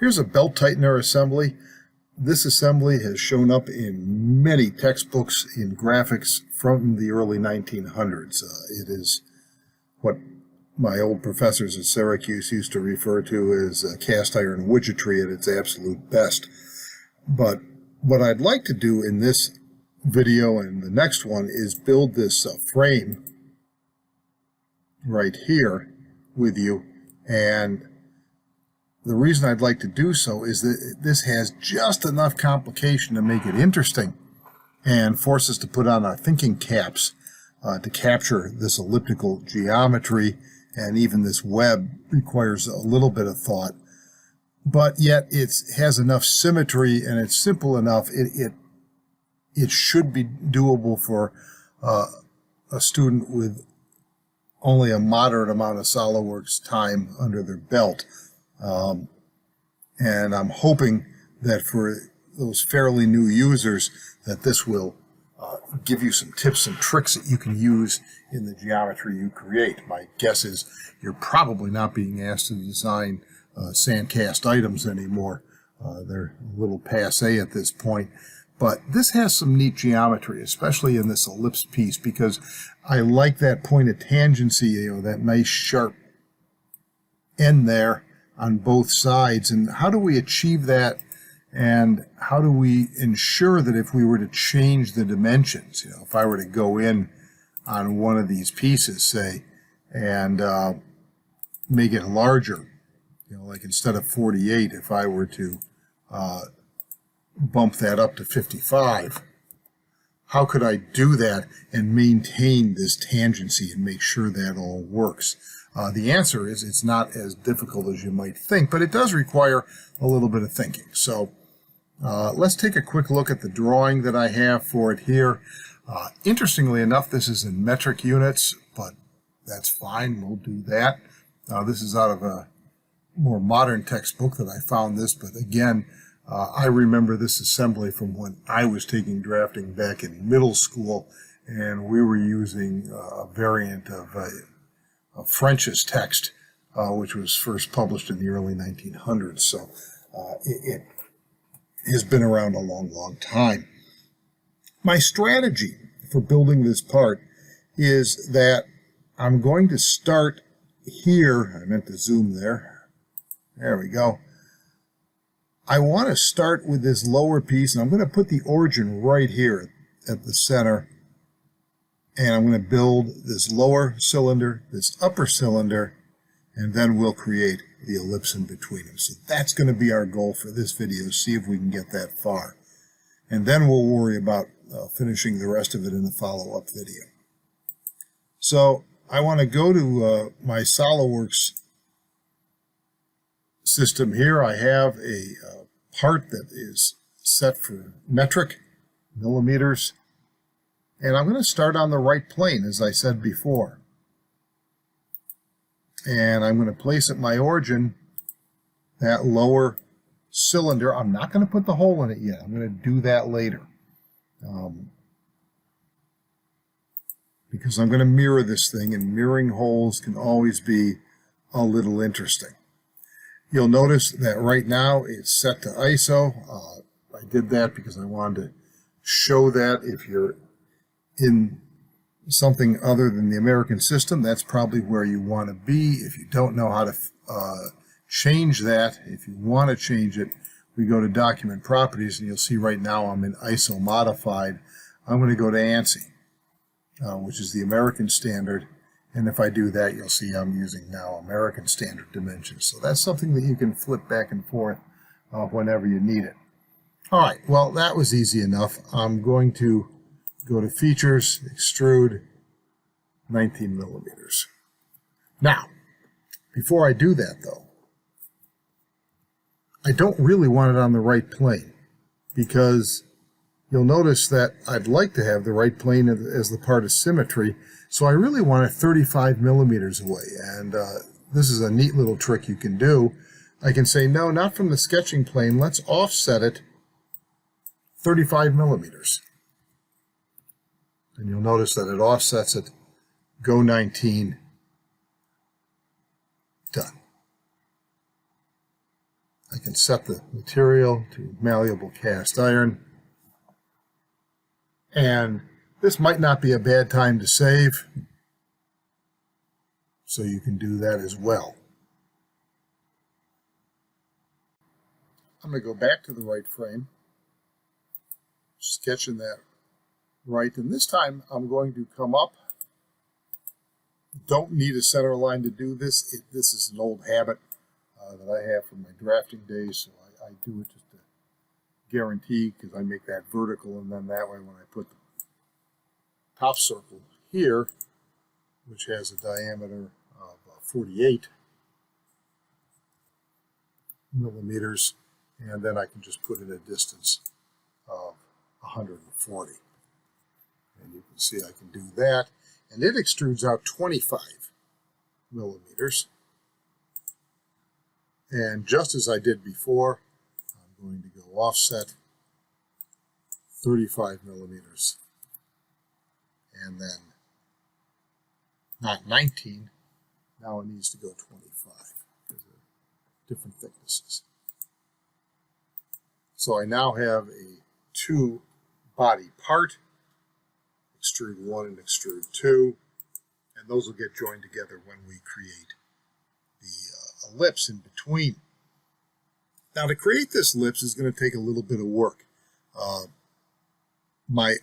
Here's a belt tightener assembly. This assembly has shown up in many textbooks in graphics from the early 1900s. It is what my old professors at Syracuse used to refer to as cast iron widgetry at its absolute best. But what I'd like to do in this video and the next one is build this frame right here with you. And the reason I'd like to do so is that this has just enough complication to make it interesting and force us to put on our thinking caps to capture this elliptical geometry, and even this web requires a little bit of thought. But yet it has enough symmetry and it's simple enough. It should be doable for a student with only a moderate amount of SolidWorks time under their belt. And I'm hoping that for those fairly new users that this will give you some tips and tricks that you can use in the geometry you create. My guess is you're probably not being asked to design sandcast items anymore. They're a little passé at this point. But this has some neat geometry, especially in this ellipse piece, because I like that point of tangency, that nice sharp end there on both sides. And how do we achieve that? And how do we ensure that if we were to change the dimensions, if I were to go in on one of these pieces, say, and make it larger, like instead of 48, if I were to bump that up to 55, how could I do that and maintain this tangency and make sure that all works? The answer is it's not as difficult as you might think, but it does require a little bit of thinking. So let's take a quick look at the drawing that I have for it here. Interestingly enough, this is in metric units, but that's fine. We'll do that. This is out of a more modern textbook that I found this, but again, I remember this assembly from when I was taking drafting back in middle school, and we were using a variant of French's text, which was first published in the early 1900s. So it has been around a long, long time. My strategy for building this part is that I'm going to start here. I meant to zoom there. There we go. I want to start with this lower piece, and I'm going to put the origin right here at the center. And I'm going to build this lower cylinder, this upper cylinder, and then we'll create the ellipse in between them. So that's going to be our goal for this video, see if we can get that far. And then we'll worry about finishing the rest of it in the follow-up video. So I want to go to my SolidWorks system here. I have a part that is set for metric, millimeters, and I'm going to start on the right plane, as I said before. And I'm going to place at my origin that lower cylinder. I'm not going to put the hole in it yet. I'm going to do that later. Because I'm going to mirror this thing, and mirroring holes can always be a little interesting. You'll notice that right now it's set to ISO. I did that because I wanted to show that if you're in something other than the American system, that's probably where you want to be. If you don't know how to change that, if you want to change it, we go to Document Properties, and you'll see right now I'm in ISO Modified. I'm going to go to ANSI, which is the American standard. And if I do that, you'll see I'm using now American Standard Dimensions. So that's something that you can flip back and forth whenever you need it. All right, well, that was easy enough. I'm going to go to Features, Extrude, 19 millimeters. Now, before I do that, though, I don't really want it on the right plane, because you'll notice that I'd like to have the right plane as the part of symmetry, so I really want it 35 millimeters away. And this is a neat little trick you can do. I can say, no, not from the sketching plane. Let's offset it 35 millimeters. And you'll notice that it offsets it. Go 19. Done. I can set the material to malleable cast iron. And this might not be a bad time to save, so you can do that as well. I'm going to go back to the right frame, sketching that right, and this time I'm going to come up. Don't need a center line to do this. This is an old habit that I have from my drafting days, so I do it just to guarantee, because I make that vertical, and then that way when I put the top circle here, which has a diameter of 48 millimeters, and then I can just put in a distance of 140. And you can see I can do that, and it extrudes out 25 millimeters. And just as I did before, I'm going to go offset 35 millimeters, and then not 19, now it needs to go 25 because of different thicknesses. So I now have a two body part, extrude 1 and extrude 2, and those will get joined together when we create the ellipse in between. Now to create this ellipse is going to take a little bit of work. My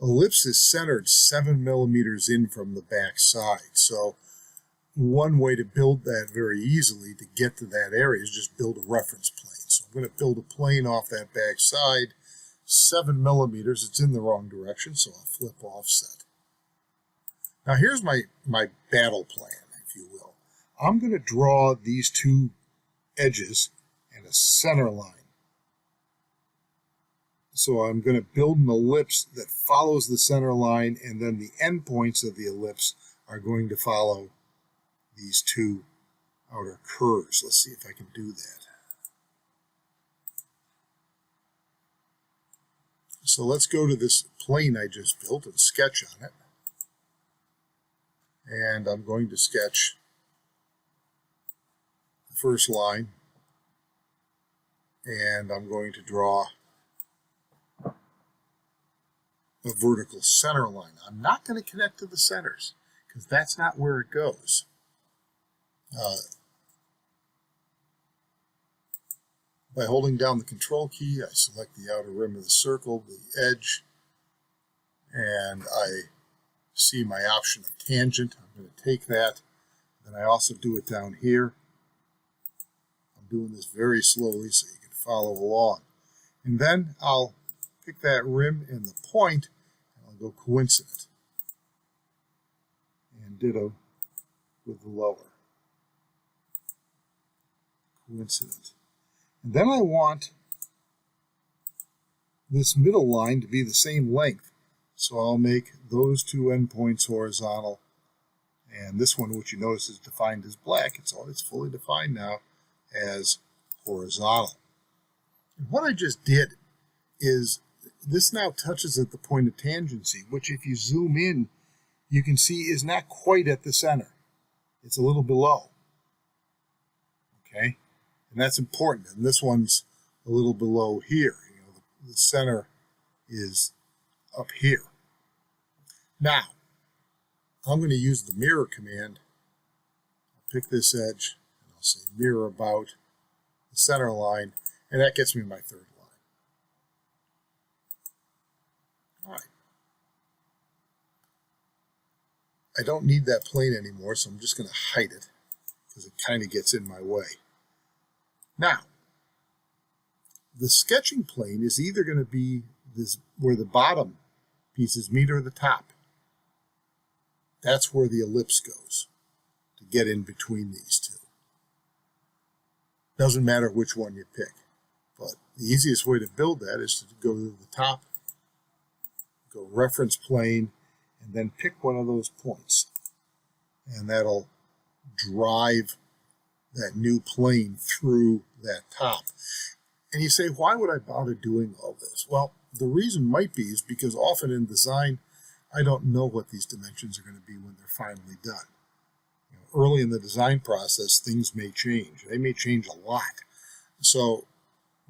ellipse is centered 7 millimeters in from the back side, so one way to build that very easily to get to that area is just build a reference plane. So I'm going to build a plane off that back side, 7 millimeters. It's in the wrong direction, so I'll flip offset. Now here's my battle plan, if you will. I'm going to draw these two edges and a center line. So I'm going to build an ellipse that follows the center line, and then the endpoints of the ellipse are going to follow these two outer curves. Let's see if I can do that. So let's go to this plane I just built and sketch on it. And I'm going to sketch the first line, and I'm going to draw a vertical center line. I'm not going to connect to the centers because that's not where it goes. By holding down the control key, I select the outer rim of the circle, the edge, and I see my option of tangent. I'm going to take that. Then I also do it down here. I'm doing this very slowly so you can follow along. And then I'll pick that rim and the point, and I'll go coincident. And ditto with the lower. Coincident. And then I want this middle line to be the same length. So I'll make those two endpoints horizontal. And this one, which you notice is defined as black, it's fully defined now as horizontal. And what I just did is this now touches at the point of tangency, which if you zoom in, you can see is not quite at the center. It's a little below. Okay? And that's important. And this one's a little below here. You know, the center is up here. Now, I'm going to use the mirror command. I'll pick this edge, and I'll say mirror about the center line, and that gets me my third line. All right. I don't need that plane anymore, so I'm just going to hide it because it kind of gets in my way. Now, the sketching plane is either going to be this where the bottom pieces meet or the top. That's where the ellipse goes to get in between these two. Doesn't matter which one you pick, but the easiest way to build that is to go to the top, go reference plane, and then pick one of those points. And that'll drive that new plane through that top. And you say, why would I bother doing all this? Well, the reason might be is because often in design, I don't know what these dimensions are going to be when they're finally done. You know, early in the design process, things may change. They may change a lot. So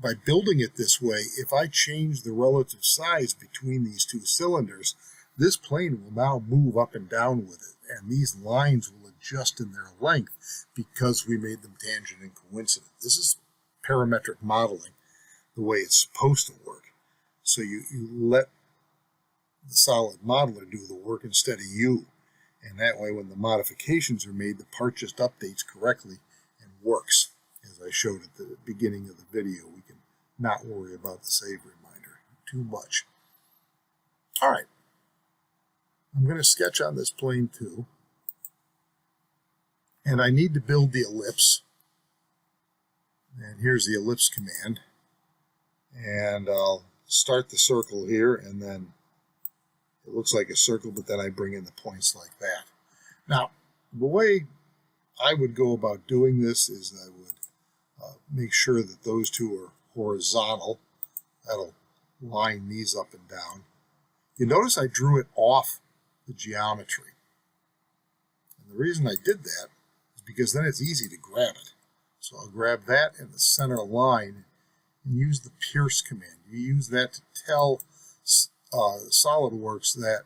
by building it this way, if I change the relative size between these two cylinders, this plane will now move up and down with it, and these lines will adjust in their length because we made them tangent and coincident. This is parametric modeling, the way it's supposed to work. So you let the solid modeler do the work instead of you, and that way when the modifications are made, the part just updates correctly and works. As I showed at the beginning of the video, we can not worry about the save reminder too much. All right, I'm going to sketch on this plane too, and I need to build the ellipse. And here's the ellipse command, and I'll start the circle here, and then it looks like a circle, but then I bring in the points like that. Now, the way I would go about doing this is I would make sure that those two are horizontal. That'll line these up and down. You notice I drew it off the geometry. And the reason I did that is because then it's easy to grab it. So I'll grab that in the center line and use the pierce command. You use that to tell SolidWorks that,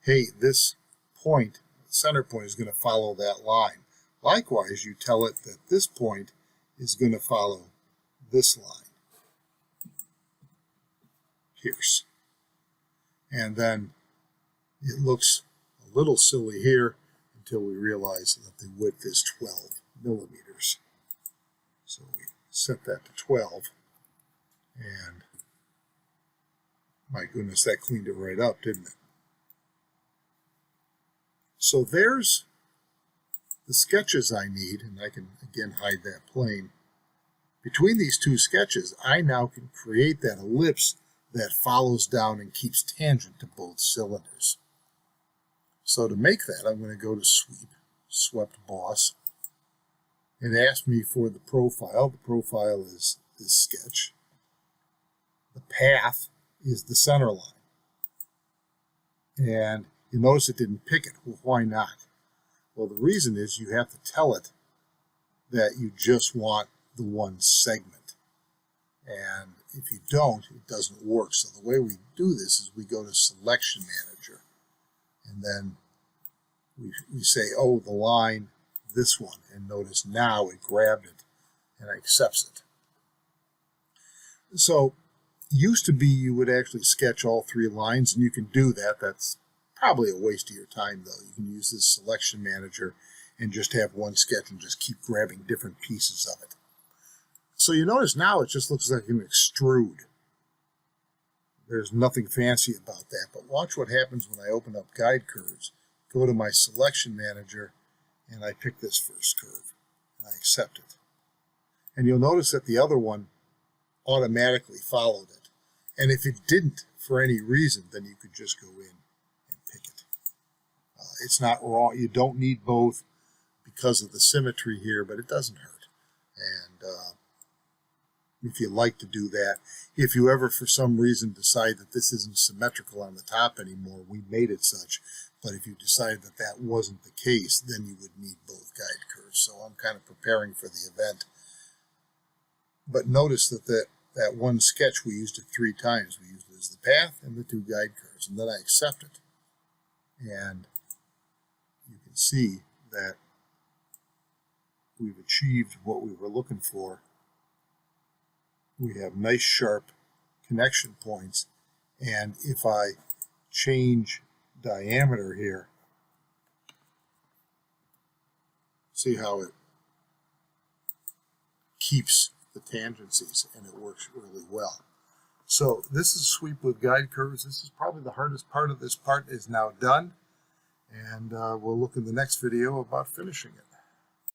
hey, this point, the center point, is going to follow that line. Likewise, you tell it that this point is going to follow this line. Pierce. And then it looks a little silly here until we realize that the width is 12 millimeters. So we set that to 12, and my goodness, that cleaned it right up, didn't it? So there's the sketches I need, and I can again hide that plane. Between these two sketches, I now can create that ellipse that follows down and keeps tangent to both cylinders. So to make that, I'm going to go to Sweep, Swept Boss. It asks me for the profile. The profile is this sketch. The path is the center line. And you notice it didn't pick it. Well, why not? Well, the reason is you have to tell it that you just want the one segment. And if you don't, it doesn't work. So the way we do this is we go to Selection Manager. And then we say, oh, the line, this one. And notice now it grabbed it and accepts it. So used to be you would actually sketch all three lines, and you can do that. That's probably a waste of your time, though. You can use this Selection Manager and just have one sketch and just keep grabbing different pieces of it. So you notice now it just looks like an extrude. There's nothing fancy about that, but watch what happens when I open up Guide Curves, go to my Selection Manager, and I pick this first curve, and I accept it. And you'll notice that the other one automatically followed it. And if it didn't, for any reason, then you could just go in and pick it. It's not wrong. You don't need both because of the symmetry here, but it doesn't hurt. And if you like to do that, if you ever for some reason decide that this isn't symmetrical on the top anymore, we made it such, but if you decide that that wasn't the case, then you would need both guide curves. So I'm kind of preparing for the event. But notice that that one sketch, we used it 3 times. We used it as the path and the 2 guide curves, and then I accept it. And you can see that we've achieved what we were looking for. We have nice sharp connection points, and if I change diameter here, see how it keeps the tangencies, and it works really well. So this is Sweep with Guide Curves. This is probably the hardest part of this part is now done, and we'll look in the next video about finishing it.